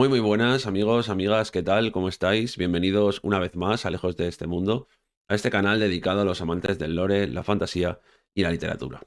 Muy buenas amigos, amigas, ¿qué tal? ¿Cómo estáis? Bienvenidos una vez más a Lejos de este mundo, a este canal dedicado a los amantes del lore, la fantasía y la literatura.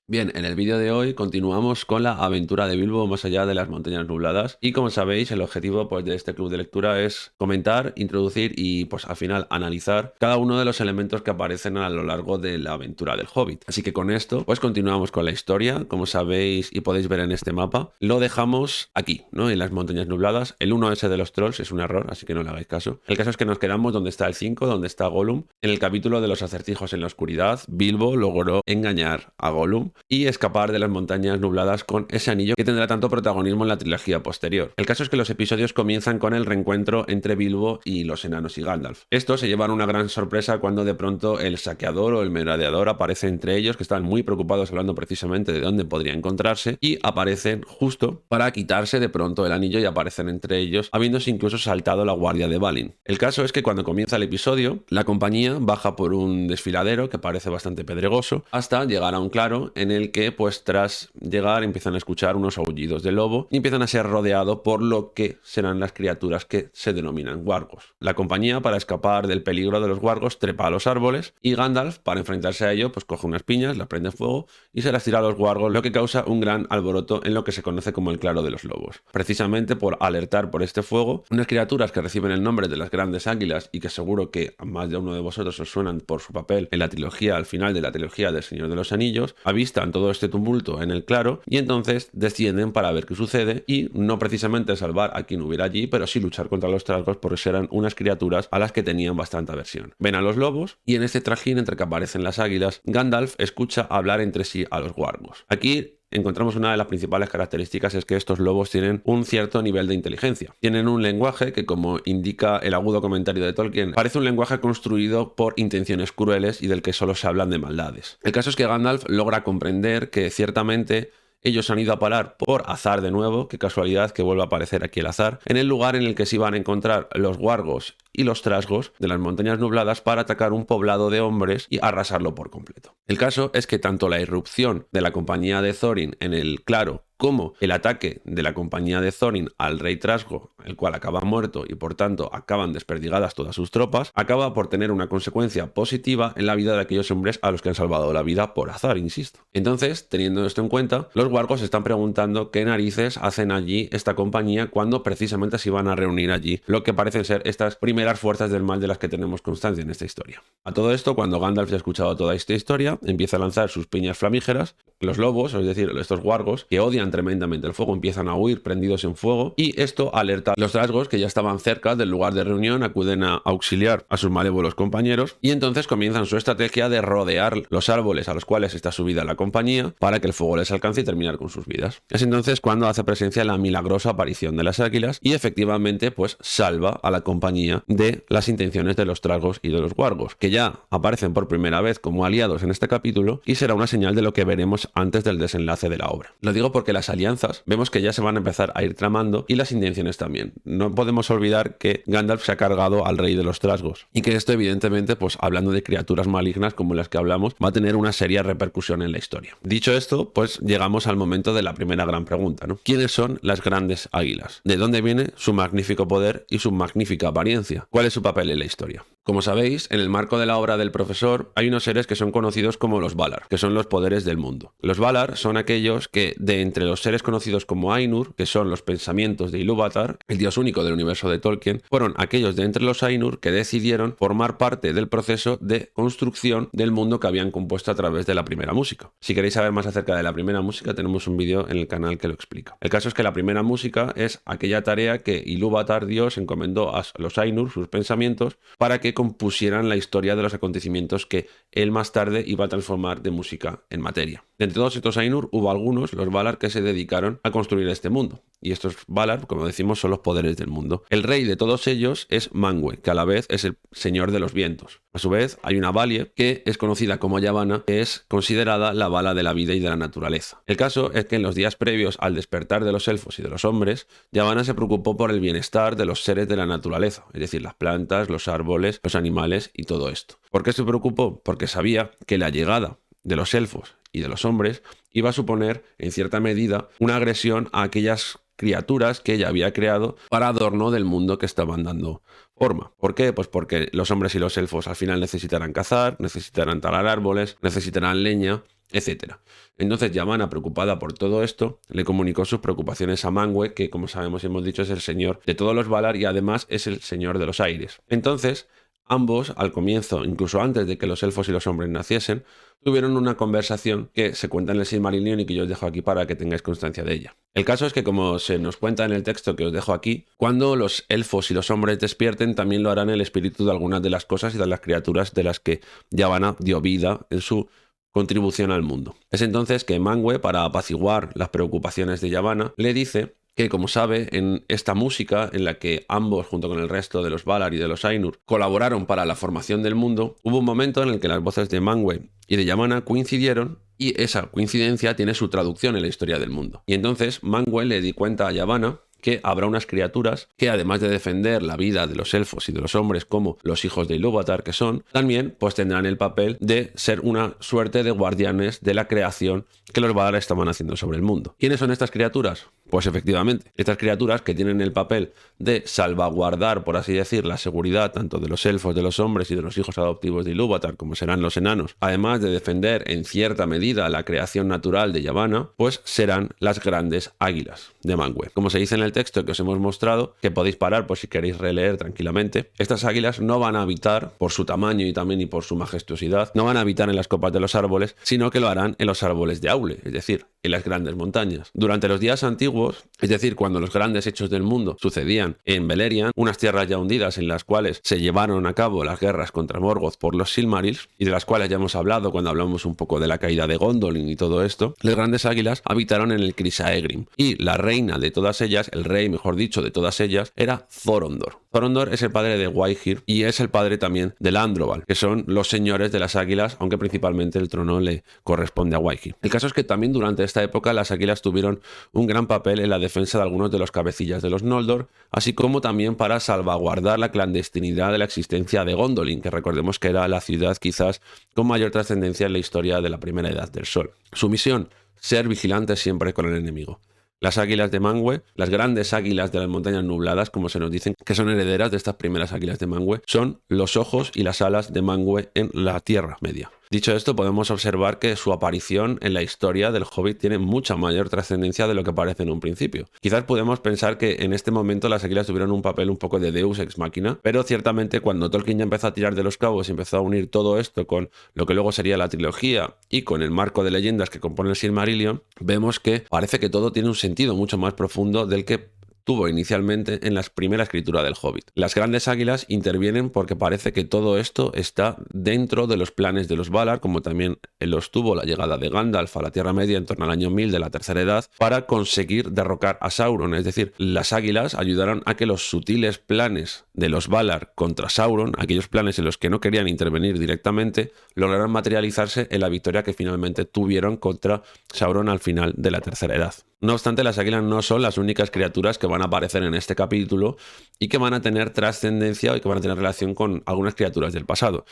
Bien, en el vídeo de hoy continuamos con la aventura de Bilbo más allá de las montañas nubladas y como sabéis el objetivo de este club de lectura es comentar, introducir y pues al final analizar cada uno de los elementos que aparecen a lo largo de la aventura del Hobbit. Así que con esto pues continuamos con la historia, como sabéis y podéis ver en este mapa, lo dejamos aquí, ¿no? En las montañas nubladas. El 1S de los trolls es un error, así que no le hagáis caso. El caso es que nos quedamos donde está el 5, donde está Gollum. En el capítulo de los acertijos en la oscuridad, Bilbo logró engañar a Gollum y escapar de las montañas nubladas con ese anillo que tendrá tanto protagonismo en la trilogía posterior. El caso es que los episodios comienzan con el reencuentro entre Bilbo y los enanos y Gandalf. Estos se llevan una gran sorpresa cuando de pronto el saqueador o el merodeador aparece entre ellos, que están muy preocupados hablando precisamente de dónde podría encontrarse, y aparecen justo para quitarse de pronto el anillo y aparecen entre ellos, habiéndose incluso saltado la guardia de Balin. El caso es que cuando comienza el episodio, la compañía baja por un desfiladero que parece bastante pedregoso hasta llegar a un claro en el que pues tras llegar empiezan a escuchar unos aullidos de lobo y empiezan a ser rodeados por lo que serán las criaturas que se denominan wargos. La compañía, para escapar del peligro de los wargos, trepa a los árboles y Gandalf, para enfrentarse a ello, pues coge unas piñas, las prende fuego y se las tira a los wargos, lo que causa un gran alboroto en lo que se conoce como el claro de los lobos. Precisamente por alertar por este fuego, unas criaturas que reciben el nombre de las grandes águilas y que seguro que a más de uno de vosotros os suenan por su papel en la trilogía, al final de la trilogía del Señor de los Anillos, avistan todo este tumulto en el claro y entonces descienden para ver qué sucede y no precisamente salvar a quien hubiera allí, pero sí luchar contra los trasgos porque eran unas criaturas a las que tenían bastante aversión. Ven a los lobos y en este trajín entre que aparecen las águilas, Gandalf escucha hablar entre sí a los wargos. Aquí encontramos una de las principales características es que estos lobos tienen un cierto nivel de inteligencia. Tienen un lenguaje que, como indica el agudo comentario de Tolkien, parece un lenguaje construido por intenciones crueles y del que solo se hablan de maldades. El caso es que Gandalf logra comprender que ciertamente ellos han ido a parar por azar de nuevo, qué casualidad que vuelva a aparecer aquí el azar, en el lugar en el que se iban a encontrar los wargos y los trasgos de las montañas nubladas para atacar un poblado de hombres y arrasarlo por completo. El caso es que tanto la irrupción de la compañía de Thorin en el claro como el ataque de la compañía de Thorin al rey Trasgo, el cual acaba muerto y por tanto acaban desperdigadas todas sus tropas, acaba por tener una consecuencia positiva en la vida de aquellos hombres a los que han salvado la vida por azar, insisto. Entonces, teniendo esto en cuenta, los wargos se están preguntando qué narices hacen allí esta compañía cuando precisamente se iban a reunir allí, lo que parecen ser estas primeras fuerzas del mal de las que tenemos constancia en esta historia. A todo esto, cuando Gandalf ya ha escuchado toda esta historia, empieza a lanzar sus piñas flamígeras. Los lobos, es decir, estos wargos, que odian tremendamente el fuego, empiezan a huir prendidos en fuego y esto alerta a los trasgos que ya estaban cerca del lugar de reunión, acuden a auxiliar a sus malévolos compañeros y entonces comienzan su estrategia de rodear los árboles a los cuales está subida la compañía para que el fuego les alcance y terminar con sus vidas. Es entonces cuando hace presencia la milagrosa aparición de las águilas y efectivamente pues salva a la compañía de las intenciones de los trasgos y de los wargos, que ya aparecen por primera vez como aliados en este capítulo y será una señal de lo que veremos antes del desenlace de la obra. Lo digo porque las alianzas vemos que ya se van a empezar a ir tramando y las intenciones también. No podemos olvidar que Gandalf se ha cargado al rey de los trasgos y que esto evidentemente, pues hablando de criaturas malignas como las que hablamos, va a tener una seria repercusión en la historia. Dicho esto, pues llegamos al momento de la primera gran pregunta, ¿no? ¿Quiénes son las grandes águilas? ¿De dónde viene su magnífico poder y su magnífica apariencia? ¿Cuál es su papel en la historia? Como sabéis, en el marco de la obra del profesor hay unos seres que son conocidos como los Valar, que son los poderes del mundo. Los Valar son aquellos que, de entre los seres conocidos como Ainur, que son los pensamientos de Ilúvatar, el dios único del universo de Tolkien, fueron aquellos de entre los Ainur que decidieron formar parte del proceso de construcción del mundo que habían compuesto a través de la primera música. Si queréis saber más acerca de la primera música, tenemos un vídeo en el canal que lo explica. El caso es que la primera música es aquella tarea que Ilúvatar, Dios, encomendó a los Ainur, sus pensamientos, para que compusieran la historia de los acontecimientos que él más tarde iba a transformar de música en materia. De entre todos estos Ainur hubo algunos, los Valar, que se dedicaron a construir este mundo. Y estos Valar, como decimos, son los poderes del mundo. El rey de todos ellos es Manwë, que a la vez es el señor de los vientos. A su vez, hay una Valie, que es conocida como Yavanna, que es considerada la bala de la vida y de la naturaleza. El caso es que en los días previos al despertar de los elfos y de los hombres, Yavanna se preocupó por el bienestar de los seres de la naturaleza, es decir, las plantas, los árboles, los animales y todo esto. ¿Por qué se preocupó? Porque sabía que la llegada de los elfos y de los hombres iba a suponer, en cierta medida, una agresión a aquellas criaturas que ella había creado para adorno del mundo que estaban dando forma. ¿Por qué? Pues porque los hombres y los elfos al final necesitarán cazar, necesitarán talar árboles, necesitarán leña, etcétera. Entonces Yavanna, preocupada por todo esto, le comunicó sus preocupaciones a Manwë, que como sabemos y hemos dicho es el señor de todos los Valar y además es el señor de los aires. Entonces, ambos, al comienzo, incluso antes de que los elfos y los hombres naciesen, tuvieron una conversación que se cuenta en el Silmarillion y que yo os dejo aquí para que tengáis constancia de ella. El caso es que, como se nos cuenta en el texto que os dejo aquí, cuando los elfos y los hombres despierten, también lo harán el espíritu de algunas de las cosas y de las criaturas de las que Yavanna dio vida en su contribución al mundo. Es entonces que Manwë, para apaciguar las preocupaciones de Yavanna, le dice que, como sabe, en esta música en la que ambos, junto con el resto de los Valar y de los Ainur, colaboraron para la formación del mundo, hubo un momento en el que las voces de Manwë y de Yavanna coincidieron y esa coincidencia tiene su traducción en la historia del mundo. Y entonces Manwë le di cuenta a Yavanna que habrá unas criaturas que, además de defender la vida de los elfos y de los hombres como los hijos de Ilúvatar que son, también pues tendrán el papel de ser una suerte de guardianes de la creación que los Valar estaban haciendo sobre el mundo. ¿Quiénes son estas criaturas? Pues efectivamente, estas criaturas que tienen el papel de salvaguardar, por así decir, la seguridad tanto de los elfos, de los hombres y de los hijos adoptivos de Ilúvatar, como serán los enanos, además de defender en cierta medida la creación natural de Yavanna, pues serán las grandes águilas de Manwë. Como se dice en el texto que os hemos mostrado, que podéis parar por si queréis releer tranquilamente, estas águilas no van a habitar, por su tamaño y también y por su majestuosidad, no van a habitar en las copas de los árboles, sino que lo harán en los árboles de Aule, es decir, en las grandes montañas. Durante los días antiguos, es decir, cuando los grandes hechos del mundo sucedían en Beleriand, unas tierras ya hundidas en las cuales se llevaron a cabo las guerras contra Morgoth por los Silmarils, y de las cuales ya hemos hablado cuando hablamos un poco de la caída de Gondolin y todo esto, las grandes águilas habitaron en el Crisaegrim, y la reina de todas ellas, el rey, mejor dicho, de todas ellas, era Thorondor. Thorondor es el padre de Waihir y es el padre también de Landroval, que son los señores de las águilas, aunque principalmente el trono le corresponde a Waihir. El caso es que también durante esta época las águilas tuvieron un gran papel en la defensa de algunos de los cabecillas de los Noldor, así como también para salvaguardar la clandestinidad de la existencia de Gondolin, que recordemos que era la ciudad quizás con mayor trascendencia en la historia de la Primera Edad del Sol. Su misión, ser vigilantes siempre con el enemigo. Las águilas de Manwë, las grandes águilas de las montañas nubladas, como se nos dicen, que son herederas de estas primeras águilas de Manwë, son los ojos y las alas de Manwë en la Tierra Media. Dicho esto, podemos observar que su aparición en la historia del Hobbit tiene mucha mayor trascendencia de lo que parece en un principio. Quizás podemos pensar que en este momento las águilas tuvieron un papel un poco de Deus ex machina, pero ciertamente cuando Tolkien ya empezó a tirar de los cabos y empezó a unir todo esto con lo que luego sería la trilogía y con el marco de leyendas que compone el Silmarillion, vemos que parece que todo tiene un sentido mucho más profundo del que tuvo inicialmente en la primera escritura del Hobbit. Las grandes águilas intervienen porque parece que todo esto está dentro de los planes de los Valar, como también los tuvo la llegada de Gandalf a la Tierra Media en torno al año 1000 de la Tercera Edad, para conseguir derrocar a Sauron. Es decir, las águilas ayudaron a que los sutiles planes de los Valar contra Sauron, aquellos planes en los que no querían intervenir directamente, lograron materializarse en la victoria que finalmente tuvieron contra Sauron al final de la Tercera Edad. No obstante, las águilas no son las únicas criaturas que van a aparecer en este capítulo y que van a tener trascendencia y que van a tener relación con algunas criaturas del pasado.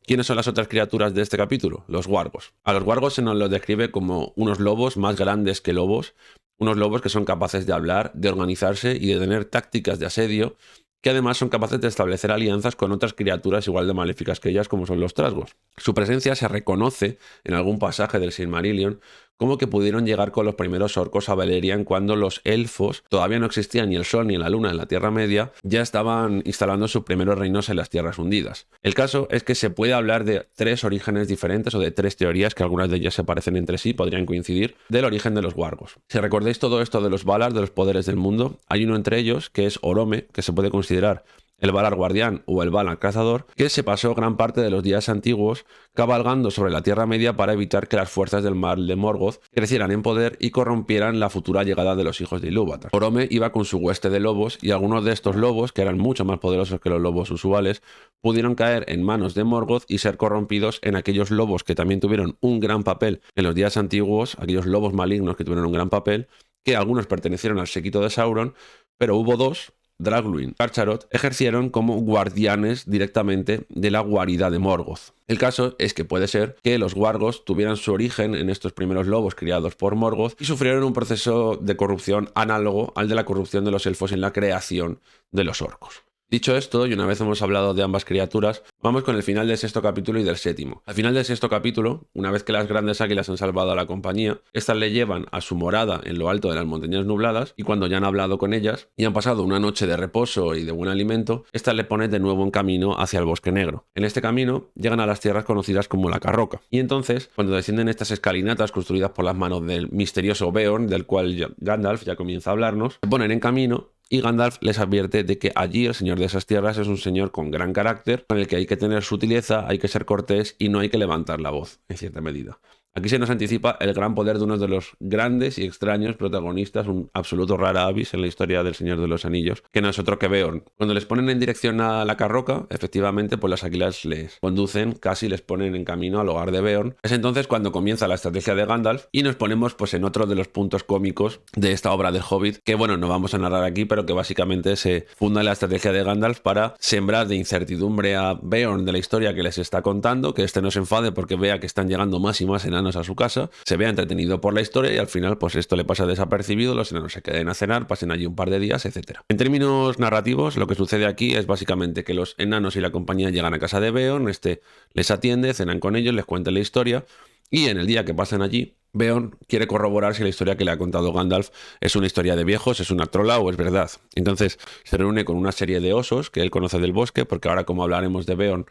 ¿Quiénes son las otras criaturas de este capítulo? Los wargos. A los wargos se nos los describe como unos lobos más grandes que lobos, unos lobos que son capaces de hablar, de organizarse y de tener tácticas de asedio, que además son capaces de establecer alianzas con otras criaturas igual de maléficas que ellas, como son los trasgos. Su presencia se reconoce en algún pasaje del Silmarillion como que pudieron llegar con los primeros orcos a Beleriand cuando los elfos todavía no existían ni el sol ni la luna en la Tierra Media, ya estaban instalando sus primeros reinos en las Tierras Hundidas. El caso es que se puede hablar de tres orígenes diferentes o de tres teorías que algunas de ellas se parecen entre sí, podrían coincidir, del origen de los wargos. Si recordáis todo esto de los Valar, de los poderes del mundo, hay uno entre ellos que es Orome, que se puede considerar el Valar guardián o el Valar cazador, que se pasó gran parte de los días antiguos cabalgando sobre la Tierra Media para evitar que las fuerzas del mar de Morgoth crecieran en poder y corrompieran la futura llegada de los hijos de Ilúvatar. Orome iba con su hueste de lobos y algunos de estos lobos, que eran mucho más poderosos que los lobos usuales, pudieron caer en manos de Morgoth y ser corrompidos en aquellos lobos que también tuvieron un gran papel en los días antiguos, aquellos lobos malignos que tuvieron un gran papel, que algunos pertenecieron al séquito de Sauron, pero hubo dos Dragluin, Carcharoth, ejercieron como guardianes directamente de la guarida de Morgoth. El caso es que puede ser que los wargos tuvieran su origen en estos primeros lobos criados por Morgoth y sufrieron un proceso de corrupción análogo al de la corrupción de los elfos en la creación de los orcos. Dicho esto, y una vez hemos hablado de ambas criaturas, vamos con el final del sexto capítulo y del séptimo. Al final del sexto capítulo, una vez que las grandes águilas han salvado a la compañía, estas le llevan a su morada en lo alto de las montañas nubladas, y cuando ya han hablado con ellas y han pasado una noche de reposo y de buen alimento, estas le ponen de nuevo en camino hacia el Bosque Negro. En este camino llegan a las tierras conocidas como la Carroca, y entonces, cuando descienden estas escalinatas construidas por las manos del misterioso Beorn, del cual Gandalf ya comienza a hablarnos, se ponen en camino. Y Gandalf les advierte de que allí el señor de esas tierras es un señor con gran carácter, con el que hay que tener sutileza, hay que ser cortés y no hay que levantar la voz, en cierta medida. Aquí se nos anticipa el gran poder de uno de los grandes y extraños protagonistas, un absoluto rara avis en la historia del Señor de los Anillos, que no es otro que Beorn. Cuando les ponen en dirección a la Carroca, efectivamente, pues las águilas les conducen, casi les ponen en camino al hogar de Beorn. Es entonces cuando comienza la estrategia de Gandalf y nos ponemos pues en otro de los puntos cómicos de esta obra del Hobbit, que bueno, no vamos a narrar aquí, pero que básicamente se funda en la estrategia de Gandalf para sembrar de incertidumbre a Beorn de la historia que les está contando, que este no se enfade porque vea que están llegando más y más enanos a su casa, se vea entretenido por la historia y al final pues esto le pasa desapercibido, los enanos se queden a cenar, pasen allí un par de días, etc. En términos narrativos, lo que sucede aquí es básicamente que los enanos y la compañía llegan a casa de Beorn, este les atiende, cenan con ellos, les cuenta la historia y en el día que pasan allí, Beorn quiere corroborar si la historia que le ha contado Gandalf es una historia de viejos, es una trola o es verdad. Entonces se reúne con una serie de osos que él conoce del bosque, porque ahora como hablaremos de Beorn,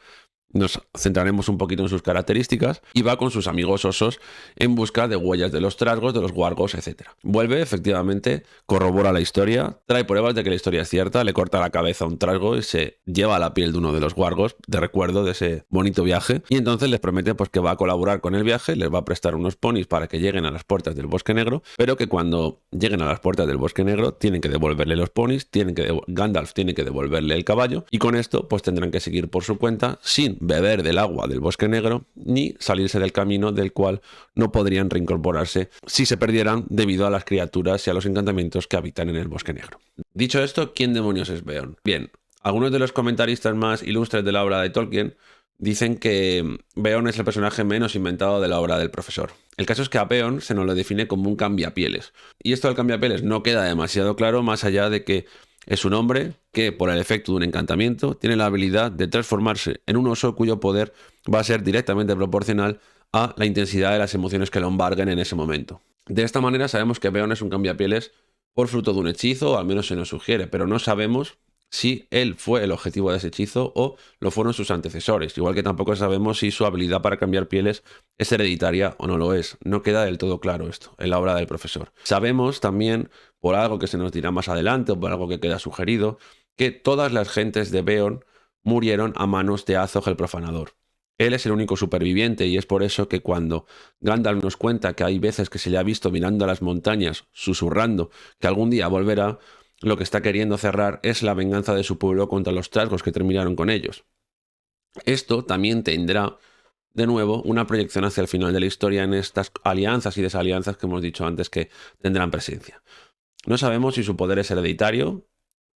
nos centraremos un poquito en sus características y va con sus amigos osos en busca de huellas de los trasgos, de los wargos, etc. Vuelve, efectivamente, corrobora la historia, trae pruebas de que la historia es cierta, le corta la cabeza a un trasgo y se lleva la piel de uno de los wargos de recuerdo de ese bonito viaje y entonces les promete pues, que va a colaborar con el viaje, les va a prestar unos ponis para que lleguen a las puertas del Bosque Negro, pero que cuando lleguen a las puertas del Bosque Negro tienen que devolverle los ponis, Gandalf tiene que devolverle el caballo y con esto pues tendrán que seguir por su cuenta sin beber del agua del Bosque Negro ni salirse del camino del cual no podrían reincorporarse si se perdieran debido a las criaturas y a los encantamientos que habitan en el Bosque Negro. Dicho esto, ¿quién demonios es Beorn? Bien, algunos de los comentaristas más ilustres de la obra de Tolkien dicen que Beorn es el personaje menos inventado de la obra del profesor. El caso es que a Beorn se nos lo define como un cambiapieles. Y esto del cambiapieles no queda demasiado claro más allá de que es un hombre que, por el efecto de un encantamiento, tiene la habilidad de transformarse en un oso cuyo poder va a ser directamente proporcional a la intensidad de las emociones que lo embarguen en ese momento. De esta manera sabemos que Beorn es un cambiapieles por fruto de un hechizo, o al menos se nos sugiere, pero no sabemos si él fue el objetivo de ese hechizo o lo fueron sus antecesores, igual que tampoco sabemos si su habilidad para cambiar pieles es hereditaria o no lo es. No queda del todo claro esto en la obra del profesor. Sabemos también, por algo que se nos dirá más adelante o por algo que queda sugerido, que todas las gentes de Beorn murieron a manos de Azog el Profanador. Él es el único superviviente y es por eso que cuando Gandalf nos cuenta que hay veces que se le ha visto mirando a las montañas, susurrando que algún día volverá, lo que está queriendo cerrar es la venganza de su pueblo contra los trasgos que terminaron con ellos. Esto también tendrá, de nuevo, una proyección hacia el final de la historia en estas alianzas y desalianzas que hemos dicho antes que tendrán presencia. No sabemos si su poder es hereditario,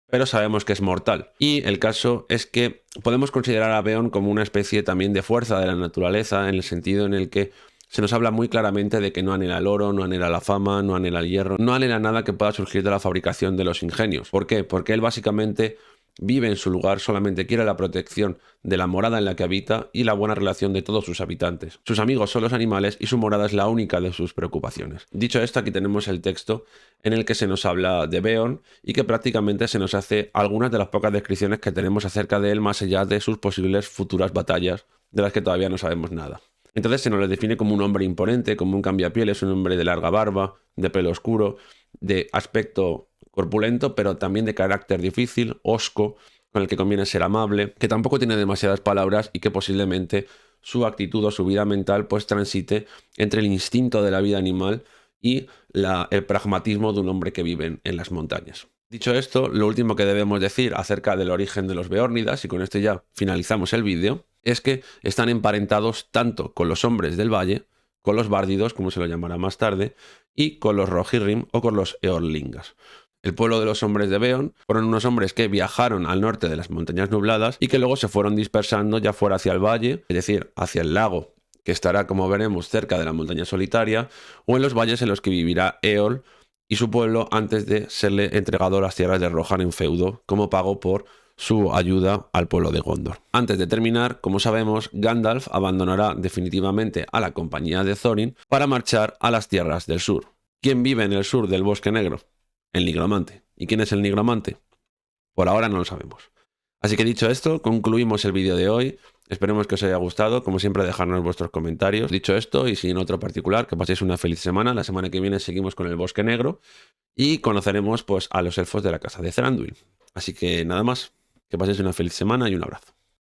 pero sabemos que es mortal. Y el caso es que podemos considerar a Beorn como una especie también de fuerza de la naturaleza, en el sentido en el que se nos habla muy claramente de que no anhela el oro, no anhela la fama, no anhela el hierro, no anhela nada que pueda surgir de la fabricación de los ingenios. ¿Por qué? Porque él básicamente vive en su lugar, solamente quiere la protección de la morada en la que habita y la buena relación de todos sus habitantes. Sus amigos son los animales y su morada es la única de sus preocupaciones. Dicho esto, aquí tenemos el texto en el que se nos habla de Beorn y que prácticamente se nos hace algunas de las pocas descripciones que tenemos acerca de él más allá de sus posibles futuras batallas, de las que todavía no sabemos nada. Entonces se nos le define como un hombre imponente, como un cambiapieles, un hombre de larga barba, de pelo oscuro, de aspecto corpulento, pero también de carácter difícil, hosco, con el que conviene ser amable, que tampoco tiene demasiadas palabras y que posiblemente su actitud o su vida mental pues transite entre el instinto de la vida animal y el pragmatismo de un hombre que vive en las montañas. Dicho esto, lo último que debemos decir acerca del origen de los beórnidas, y con esto ya finalizamos el vídeo, es que están emparentados tanto con los hombres del valle, con los bárdidos, como se lo llamará más tarde, y con los rohirrim o con los eorlingas. El pueblo de los hombres de Beorn fueron unos hombres que viajaron al norte de las montañas nubladas y que luego se fueron dispersando ya fuera hacia el valle, es decir, hacia el lago, que estará, como veremos, cerca de la montaña solitaria, o en los valles en los que vivirá Éol y su pueblo antes de serle entregado las tierras de Rohan en feudo como pago por su ayuda al pueblo de Gondor. Antes de terminar, como sabemos, Gandalf abandonará definitivamente a la compañía de Thorin para marchar a las tierras del sur. ¿Quién vive en el sur del Bosque Negro? El nigromante. ¿Y quién es el nigromante? Por ahora no lo sabemos. Así que dicho esto, concluimos el vídeo de hoy. Esperemos que os haya gustado. Como siempre, dejadnos vuestros comentarios. Dicho esto, y sin otro particular, que paséis una feliz semana. La semana que viene seguimos con el Bosque Negro y conoceremos pues a los elfos de la casa de Thranduil. Así que nada más, que paséis una feliz semana y un abrazo.